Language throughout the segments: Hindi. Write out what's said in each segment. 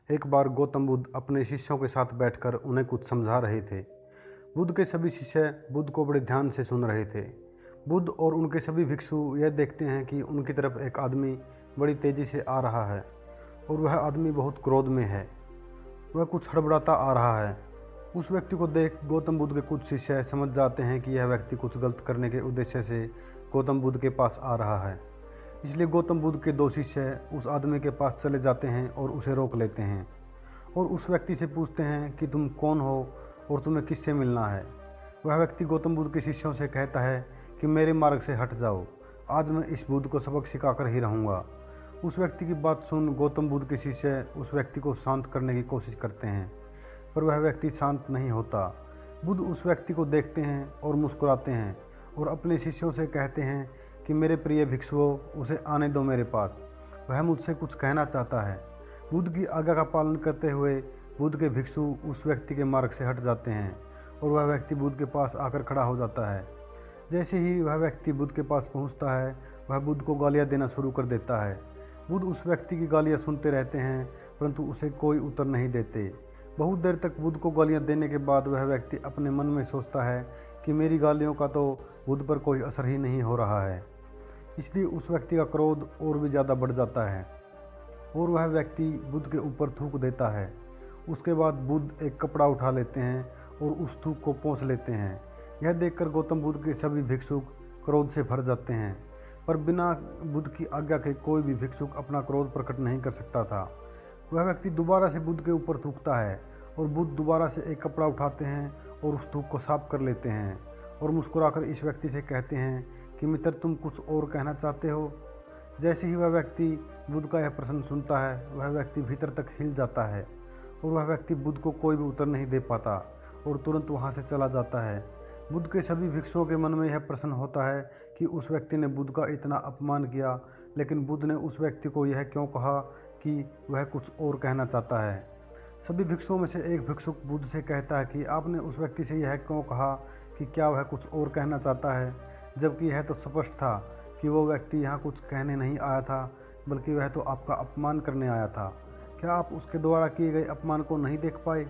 एक बार गौतम बुद्ध अपने शिष्यों के साथ बैठकर उन्हें कुछ समझा रहे थे। बुद्ध के सभी शिष्य बुद्ध को बड़े ध्यान से सुन रहे थे। बुद्ध और उनके सभी भिक्षु यह देखते हैं कि उनकी तरफ एक आदमी बड़ी तेजी से आ रहा है और वह आदमी बहुत क्रोध में है। वह कुछ हड़बड़ाता आ रहा है। उस व्यक्ति को देख गौतम बुद्ध के कुछ शिष्य समझ जाते हैं कि यह व्यक्ति कुछ गलत करने के उद्देश्य से गौतम बुद्ध के पास आ रहा है। इसलिए गौतम बुद्ध के दो शिष्य उस आदमी के पास चले जाते हैं और उसे रोक लेते हैं और उस व्यक्ति से पूछते हैं कि तुम कौन हो और तुम्हें किससे मिलना है। वह व्यक्ति गौतम बुद्ध के शिष्यों से कहता है कि मेरे मार्ग से हट जाओ, आज मैं इस बुद्ध को सबक सिखाकर ही रहूँगा। उस व्यक्ति की बात सुन गौतम बुद्ध के शिष्य उस व्यक्ति को शांत करने की कोशिश करते हैं, पर वह व्यक्ति शांत नहीं होता। बुद्ध उस व्यक्ति को देखते हैं और मुस्कुराते हैं और अपने शिष्यों से कहते हैं कि मेरे प्रिय भिक्षुओं, उसे आने दो मेरे पास, वह मुझसे कुछ कहना चाहता है। बुद्ध की आज्ञा का पालन करते हुए बुद्ध के भिक्षु उस व्यक्ति के मार्ग से हट जाते हैं और वह व्यक्ति बुद्ध के पास आकर खड़ा हो जाता है। जैसे ही वह व्यक्ति बुद्ध के पास पहुंचता है, वह बुद्ध को गालियां देना शुरू कर देता है। बुद्ध उस व्यक्ति की गालियां सुनते रहते हैं, परंतु उसे कोई उत्तर नहीं देते। बहुत देर तक बुद्ध को गालियां देने के बाद वह व्यक्ति अपने मन में सोचता है कि मेरी गालियों का तो बुद्ध पर कोई असर ही नहीं हो रहा है। इसलिए उस व्यक्ति का क्रोध और भी ज़्यादा बढ़ जाता है और वह व्यक्ति बुद्ध के ऊपर थूक देता है। उसके बाद बुद्ध एक कपड़ा उठा लेते हैं और उस थूक को पोंछ लेते हैं। यह देखकर गौतम बुद्ध के सभी भिक्षुक क्रोध से भर जाते हैं, पर बिना बुद्ध की आज्ञा के कोई भी भिक्षुक अपना क्रोध प्रकट नहीं कर सकता था। वह व्यक्ति दोबारा से बुद्ध के ऊपर थूकता है और बुद्ध दोबारा से एक कपड़ा उठाते हैं और उस थूक को साफ कर लेते हैं और मुस्कुराकर इस व्यक्ति से कहते हैं कि मित्र, तुम कुछ और कहना चाहते हो। जैसे ही वह व्यक्ति बुद्ध का यह प्रश्न सुनता है, वह व्यक्ति भीतर तक हिल जाता है और वह व्यक्ति बुद्ध को कोई भी उत्तर नहीं दे पाता और तुरंत वहाँ से चला जाता है। बुद्ध के सभी भिक्षुओं के मन में यह प्रश्न होता है कि उस व्यक्ति ने बुद्ध का इतना अपमान किया, लेकिन बुद्ध ने उस व्यक्ति को यह क्यों कहा कि वह कुछ और कहना चाहता है। सभी भिक्षुओं में से एक भिक्षुक बुद्ध से कहता है कि आपने उस व्यक्ति से यह क्यों कहा कि क्या वह कुछ और कहना चाहता है, जबकि यह तो स्पष्ट था कि वो व्यक्ति यहाँ कुछ कहने नहीं आया था, बल्कि वह तो आपका अपमान करने आया था। क्या आप उसके द्वारा किए गए अपमान को नहीं देख पाए?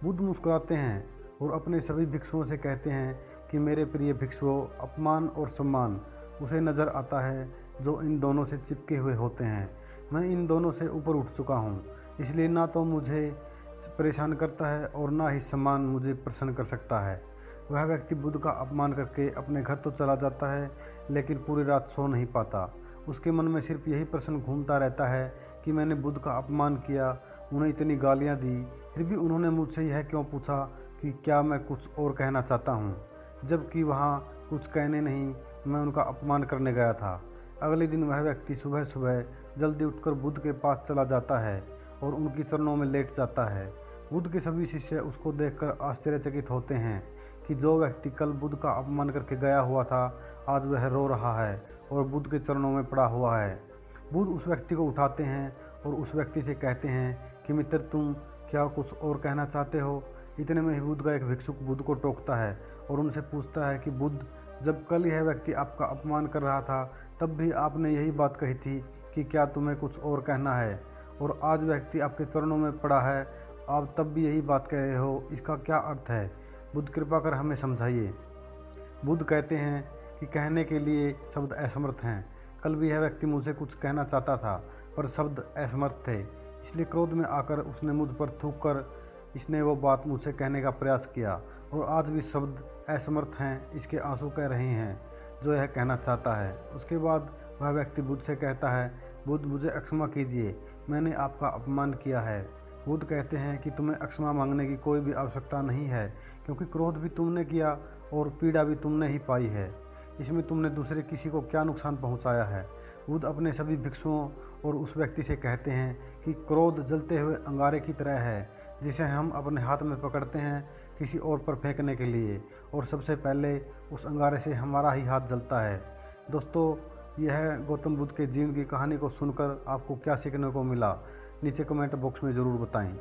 बुद्ध मुस्कुराते हैं और अपने सभी भिक्षुओं से कहते हैं कि मेरे प्रिय भिक्षुओं, अपमान और सम्मान उसे नज़र आता है जो इन दोनों से चिपके हुए होते हैं। मैं इन दोनों से ऊपर उठ चुका हूँ, इसलिए ना तो मुझे परेशान करता है और ना ही सम्मान मुझे प्रसन्न कर सकता है। वह व्यक्ति बुद्ध का अपमान करके अपने घर तो चला जाता है, लेकिन पूरी रात सो नहीं पाता। उसके मन में सिर्फ यही प्रश्न घूमता रहता है कि मैंने बुद्ध का अपमान किया, उन्हें इतनी गालियाँ दी, फिर भी उन्होंने मुझसे यह क्यों पूछा कि क्या मैं कुछ और कहना चाहता हूँ, जबकि वहाँ कुछ कहने नहीं, मैं उनका अपमान करने गया था। अगले दिन वह व्यक्ति सुबह सुबह जल्दी उठकर बुद्ध के पास चला जाता है और उनकी चरणों में लेट जाता है। बुद्ध के सभी शिष्य उसको देखकर आश्चर्यचकित होते हैं कि जो व्यक्ति कल बुद्ध का अपमान करके गया हुआ था, आज वह रो रहा है और बुद्ध के चरणों में पड़ा हुआ है। बुद्ध उस व्यक्ति को उठाते हैं और उस व्यक्ति से कहते हैं कि मित्र, तुम क्या कुछ और कहना चाहते हो। इतने में ही बुद्ध का एक भिक्षुक बुद्ध को टोकता है और उनसे पूछता है कि बुद्ध, जब कल यह व्यक्ति आपका अपमान कर रहा था, तब भी आपने यही बात कही थी कि क्या तुम्हें कुछ और कहना है, और आज व्यक्ति आपके चरणों में पड़ा है, आप तब भी यही बात कह रहे हो, इसका क्या अर्थ है? बुद्ध कृपा कर हमें समझाइए। बुद्ध कहते हैं कि कहने के लिए शब्द असमर्थ हैं। कल भी यह व्यक्ति मुझे कुछ कहना चाहता था, पर शब्द असमर्थ थे, इसलिए क्रोध में आकर उसने मुझ पर थूक कर इसने वो बात मुझसे कहने का प्रयास किया, और आज भी शब्द असमर्थ हैं, इसके आंसू कह रहे हैं जो यह कहना चाहता है। उसके बाद वह व्यक्ति बुद्ध से कहता है, बुद्ध, मुझे क्षमा कीजिए, मैंने आपका अपमान किया है। बुद्ध कहते हैं कि तुम्हें क्षमा मांगने की कोई भी आवश्यकता नहीं है, क्योंकि क्रोध भी तुमने किया और पीड़ा भी तुमने ही पाई है। इसमें तुमने दूसरे किसी को क्या नुकसान पहुंचाया है। बुद्ध अपने सभी भिक्षुओं और उस व्यक्ति से कहते हैं कि क्रोध जलते हुए अंगारे की तरह है, जिसे हम अपने हाथ में पकड़ते हैं किसी और पर फेंकने के लिए, और सबसे पहले उस अंगारे से हमारा ही हाथ जलता है। दोस्तों, यह गौतम बुद्ध के जीवन की कहानी को सुनकर आपको क्या सीखने को मिला, नीचे कमेंट बॉक्स में ज़रूर बताएं।